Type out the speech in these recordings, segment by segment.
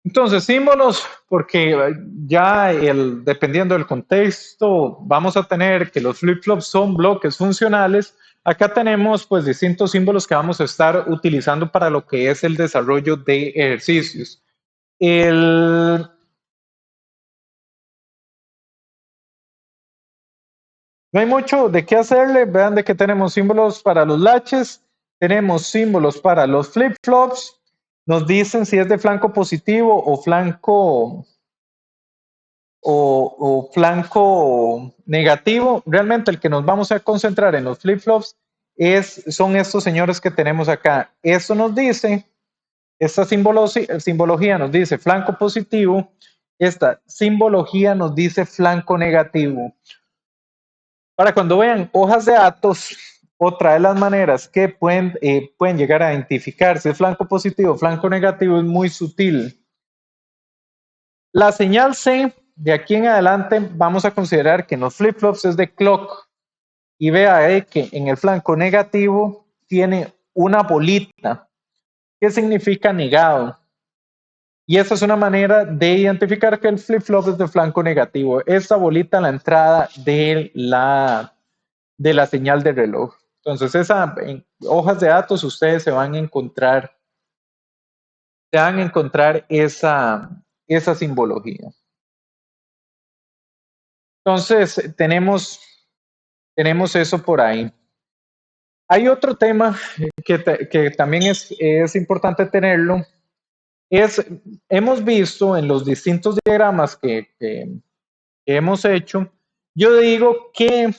Entonces, símbolos, porque ya dependiendo del contexto, vamos a tener que los flip-flops son bloques funcionales. Acá tenemos pues distintos símbolos que vamos a estar utilizando para lo que es el desarrollo de ejercicios. No hay mucho de qué hacerle. Vean de que tenemos símbolos para los latches, tenemos símbolos para los flip-flops. Nos dicen si es de flanco positivo o flanco negativo. Realmente el que nos vamos a concentrar en los flip-flops son estos señores que tenemos acá. Esto nos dice, esta simbología nos dice flanco positivo, esta simbología nos dice flanco negativo. Para cuando vean hojas de datos, otra de las maneras que pueden llegar a identificar si es flanco positivo o flanco negativo es muy sutil. La señal C, de aquí en adelante, vamos a considerar que en los flip-flops es de clock. Y vea que en el flanco negativo tiene una bolita, que significa negado. Y esa es una manera de identificar que el flip-flop es de flanco negativo. Esta bolita en la entrada de la señal de reloj. Entonces, en hojas de datos ustedes se van a encontrar esa simbología. Entonces, tenemos eso por ahí. Hay otro tema que también es importante tenerlo. Hemos visto en los distintos diagramas que hemos hecho, yo digo que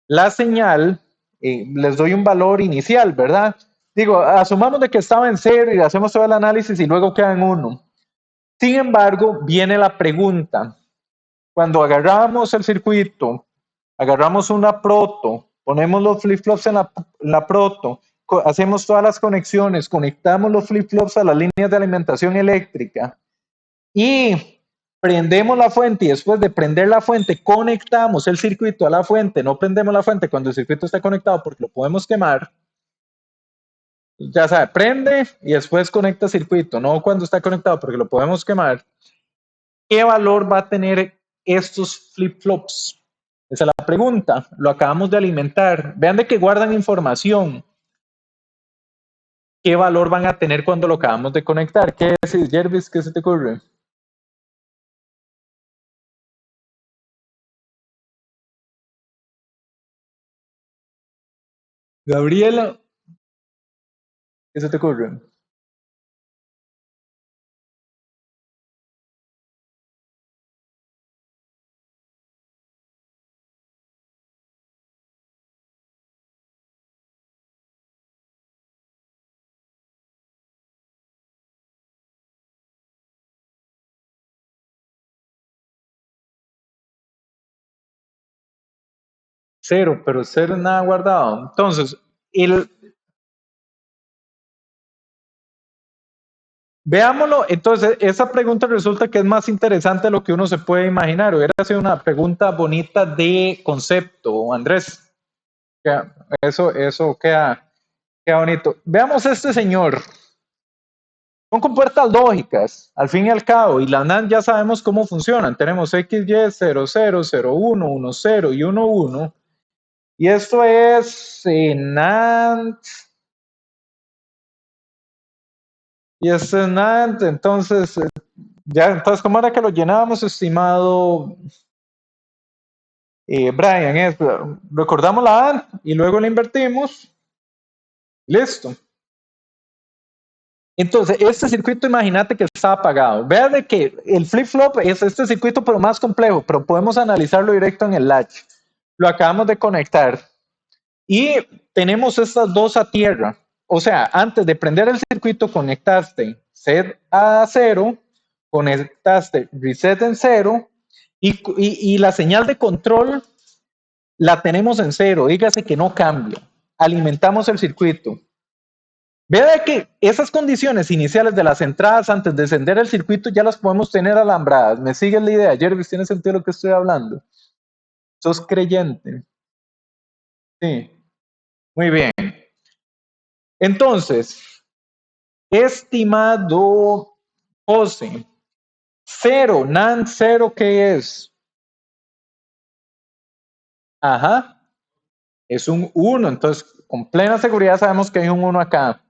la señal, les doy un valor inicial, ¿verdad? Digo, asumamos de que estaba en 0 y hacemos todo el análisis y luego queda en 1. Sin embargo, viene la pregunta. Cuando agarramos el circuito, agarramos una proto, ponemos los flip-flops en la proto, hacemos todas las conexiones, conectamos los flip-flops a las líneas de alimentación eléctrica y prendemos la fuente y después de prender la fuente conectamos el circuito a la fuente, no prendemos la fuente cuando el circuito está conectado porque lo podemos quemar. Ya sabe, prende y después conecta el circuito, no cuando está conectado porque lo podemos quemar. ¿Qué valor va a tener estos flip-flops? Esa es la pregunta. Lo acabamos de alimentar. Vean de que guardan información. ¿Qué valor van a tener cuando lo acabamos de conectar? ¿Qué decís, Jervis? ¿Qué se te ocurre? Gabriela, ¿qué se te ocurre? Cero, pero cero nada guardado. Entonces, veámoslo. Entonces, esa pregunta resulta que es más interesante de lo que uno se puede imaginar. Hubiera sido una pregunta bonita de concepto, Andrés. Eso queda bonito. Veamos este señor. Son compuertas lógicas, al fin y al cabo, y las NAND ya sabemos cómo funcionan. Tenemos XY, 00, 01, 10 y 11. Y esto es NAND. Y esto es NAND. Entonces, ¿cómo era que lo llenábamos, estimado Brian? Recordamos la AND y luego la invertimos. Listo. Entonces, este circuito, imagínate que está apagado. Vea de que el flip-flop es este circuito, pero más complejo, pero podemos analizarlo directo en el latch. Lo acabamos de conectar. Y tenemos estas dos a tierra. O sea, antes de prender el circuito, conectaste set a 0, conectaste reset en 0, y la señal de control la tenemos en 0. Dígase que no cambia. Alimentamos el circuito. Vea que esas condiciones iniciales de las entradas antes de encender el circuito ya las podemos tener alambradas. ¿Me sigues la idea, Jervis? ¿Tiene sentido lo que estoy hablando? ¿Sos creyente? Sí, muy bien. Entonces, estimado José, Cero, NAND cero, ¿qué es? Ajá, es un uno. Entonces, con plena seguridad sabemos que hay un uno acá.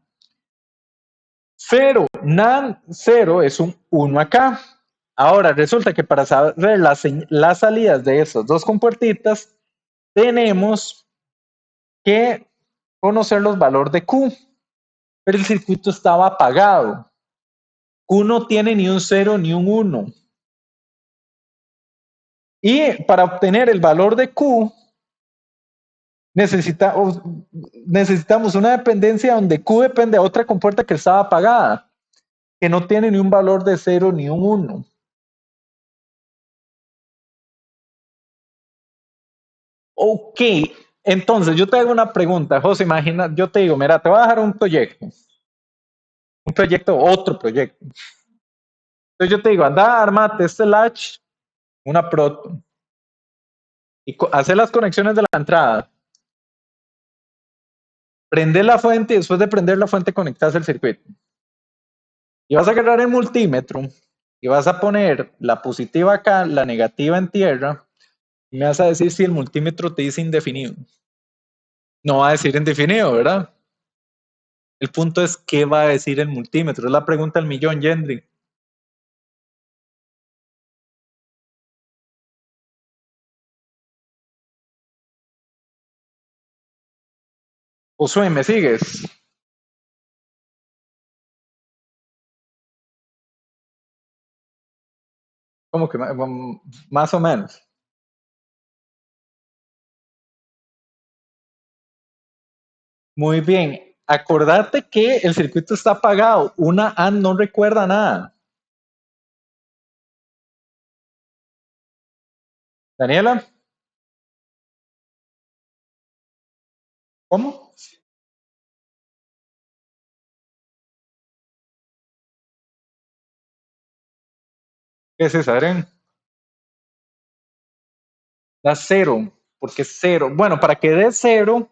Cero, NAND cero es un uno acá. Ahora, resulta que para saber las salidas de esas dos compuertitas, tenemos que conocer los valores de Q, pero el circuito estaba apagado. Q no tiene ni un 0 ni un 1. Y para obtener el valor de Q, necesitamos una dependencia donde Q depende de otra compuerta que estaba apagada, que no tiene ni un valor de 0 ni un 1. Ok, entonces yo te hago una pregunta, José, imagina, yo te digo, mira, te voy a dejar un proyecto, otro proyecto. Entonces yo te digo, anda, armate este latch, una proto, y hacer las conexiones de la entrada. Prender la fuente y después de prender la fuente conectas el circuito. Y vas a agarrar el multímetro y vas a poner la positiva acá, la negativa en tierra, y me vas a decir si el multímetro te dice indefinido. No va a decir indefinido, ¿verdad? El punto es qué va a decir el multímetro. Es la pregunta del millón, Yendri. Josué, ¿me sigues? Como que más o menos. Muy bien. Acordate que el circuito está apagado. Una AND no recuerda nada. Daniela, ¿cómo? ¿Qué es eso, Adrián? Da cero, porque es cero. Bueno, para que dé cero,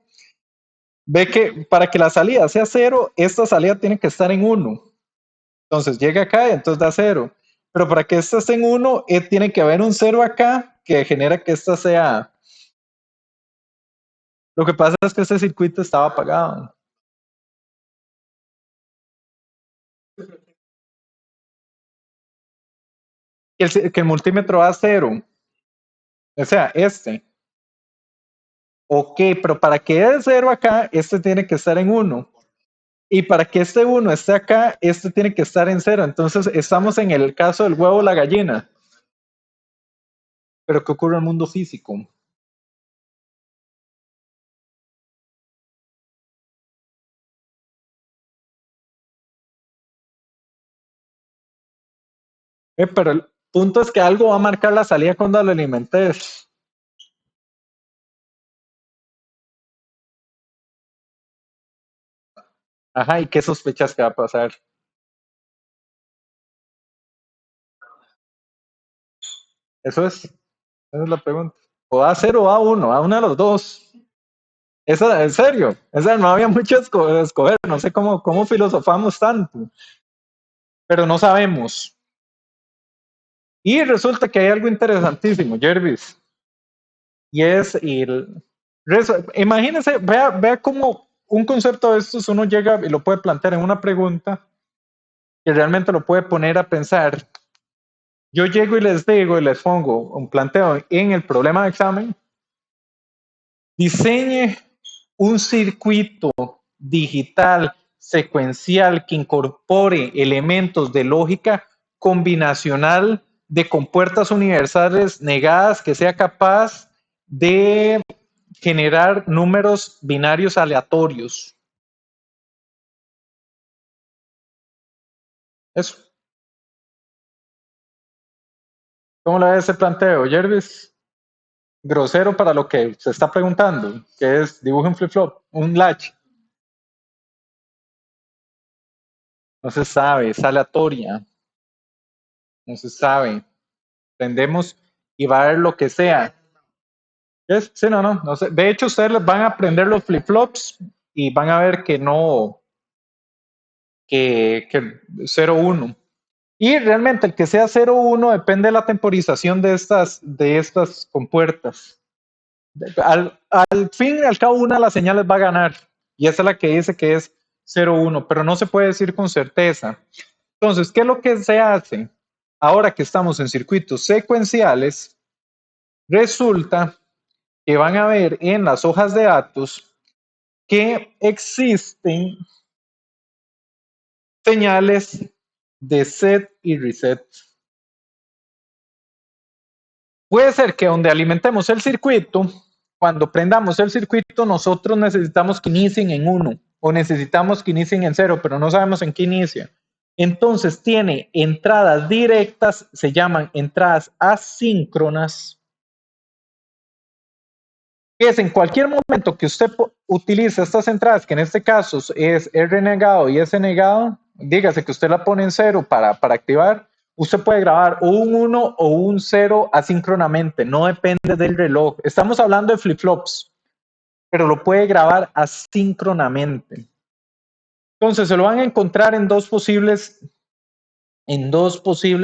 ve que para que la salida sea cero, esta salida tiene que estar en uno. Entonces llega acá y entonces da cero. Pero para que esta esté en uno, tiene que haber un cero acá que genera que esta sea. Lo que pasa es que este circuito estaba apagado. Que el multímetro da cero. O sea, este. Ok, pero para que dé cero acá, este tiene que estar en uno. Y para que este uno esté acá, este tiene que estar en cero. Entonces estamos en el caso del huevo o la gallina. Pero ¿qué ocurre en el mundo físico? Pero el punto es que algo va a marcar la salida cuando lo alimentes. Ajá, ¿y qué sospechas que va a pasar? Esa es la pregunta. O A0 o A1, a uno de los dos. Esa, en serio, esa no había mucho escoger, no sé cómo filosofamos tanto, pero no sabemos. Y resulta que hay algo interesantísimo, Jervis, y es imagínense, vea cómo un concepto de estos uno llega y lo puede plantear en una pregunta que realmente lo puede poner a pensar. Yo llego y les digo y les pongo un planteo en el problema de examen, diseñe un circuito digital secuencial que incorpore elementos de lógica combinacional de compuertas universales negadas que sea capaz de generar números binarios aleatorios. Eso. ¿Cómo le ve ese planteo, Jervis? Grosero para lo que se está preguntando, que es dibuje un flip-flop, un latch. No se sabe, es aleatoria. No se sabe. Aprendemos y va a haber lo que sea. Sí, no sé. De hecho, ustedes les van a aprender los flip-flops y van a ver que no, que 0-1. Y realmente el que sea 0 o 1 depende de la temporización de estas compuertas. Al fin y al cabo, una de las señales va a ganar. Y esa es la que dice que es 0 o 1, pero no se puede decir con certeza. Entonces, ¿qué es lo que se hace? Ahora que estamos en circuitos secuenciales, resulta que van a ver en las hojas de datos que existen señales de set y reset. Puede ser que donde alimentemos el circuito, cuando prendamos el circuito, nosotros necesitamos que inicien en 1 o necesitamos que inicien en 0, pero no sabemos en qué inicia. Entonces tiene entradas directas, se llaman entradas asíncronas, que es en cualquier momento que usted utilice estas entradas, que en este caso es R negado y S negado, dígase que usted la pone en 0 para activar, usted puede grabar o un 1 o un 0 asíncronamente, no depende del reloj. Estamos hablando de flip-flops, pero lo puede grabar asíncronamente. Entonces se lo van a encontrar en dos posibles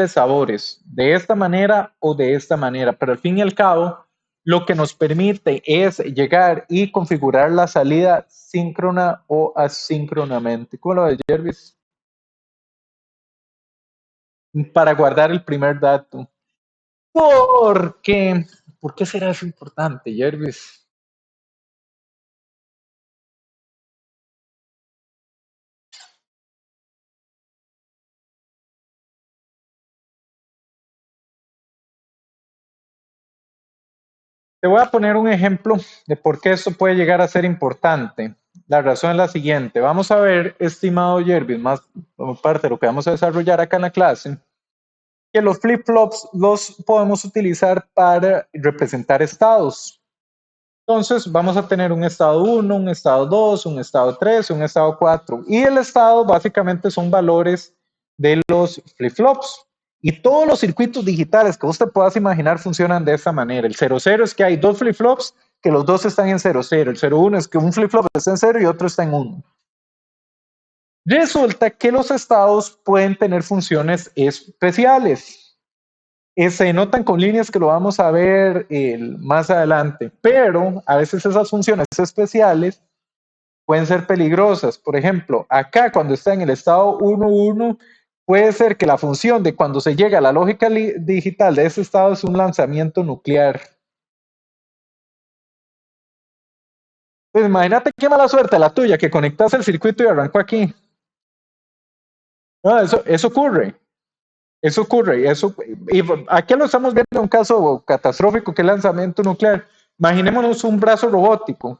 sabores, de esta manera o de esta manera, pero al fin y al cabo, lo que nos permite es llegar y configurar la salida síncrona o asíncronamente. ¿Cómo lo ves, Jervis? Para guardar el primer dato. ¿Por qué? ¿Por qué será eso importante, Jervis? Te voy a poner un ejemplo de por qué esto puede llegar a ser importante. La razón es la siguiente. Vamos a ver, estimado Jervis, más como parte de lo que vamos a desarrollar acá en la clase, que los flip-flops los podemos utilizar para representar estados. Entonces vamos a tener un estado 1, un estado 2, un estado 3, un estado 4. Y el estado básicamente son valores de los flip-flops. Y todos los circuitos digitales que usted pueda imaginar funcionan de esta manera. El 00 es que hay dos flip-flops que los dos están en 00. El 01 es que un flip-flop está en 0 y otro está en 1. Resulta que los estados pueden tener funciones especiales. Se notan con líneas que lo vamos a ver más adelante, pero a veces esas funciones especiales pueden ser peligrosas. Por ejemplo, acá cuando está en el estado 1.1, puede ser que la función de cuando se llega a la lógica digital de ese estado es un lanzamiento nuclear. Pues imagínate qué mala suerte la tuya, que conectas el circuito y arrancó aquí. No, eso ocurre. Eso ocurre. Y aquí lo estamos viendo en un caso catastrófico que es lanzamiento nuclear. Imaginémonos un brazo robótico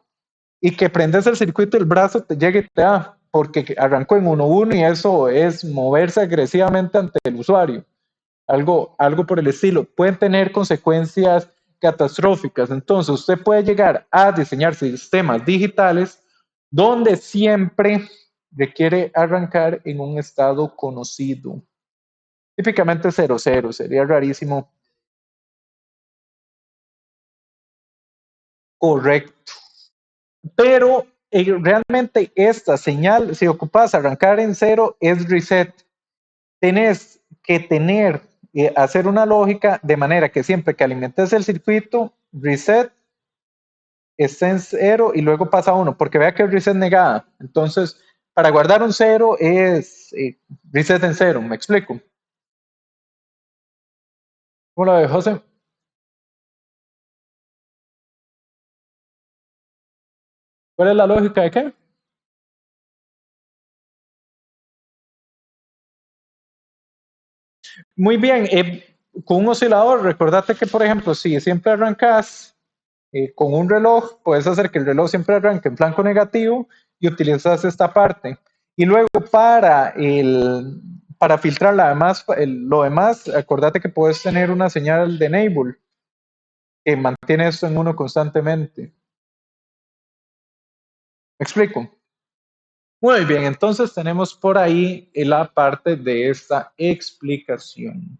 y que prendes el circuito y el brazo te llegue y te da, porque arrancó en 1.1 y eso es moverse agresivamente ante el usuario. Algo por el estilo. Pueden tener consecuencias catastróficas. Entonces, usted puede llegar a diseñar sistemas digitales donde siempre requiere arrancar en un estado conocido. Típicamente 00, sería rarísimo. Correcto. Pero realmente esta señal, si ocupas arrancar en 0, es reset. Tenés que hacer una lógica de manera que siempre que alimentes el circuito, reset está en 0 y luego pasa a 1, porque vea que el reset negada. Entonces, para guardar un 0 es reset en 0, ¿me explico? ¿Cómo lo ve, José? ¿Cuál es la lógica de qué? Muy bien, con un oscilador, recordate que, por ejemplo, si siempre arrancas con un reloj, puedes hacer que el reloj siempre arranque en blanco negativo y utilizas esta parte. Y luego para filtrar lo demás, acordate que puedes tener una señal de enable que mantiene esto en uno constantemente. ¿Me explico? Muy bien, entonces tenemos por ahí la parte de esta explicación.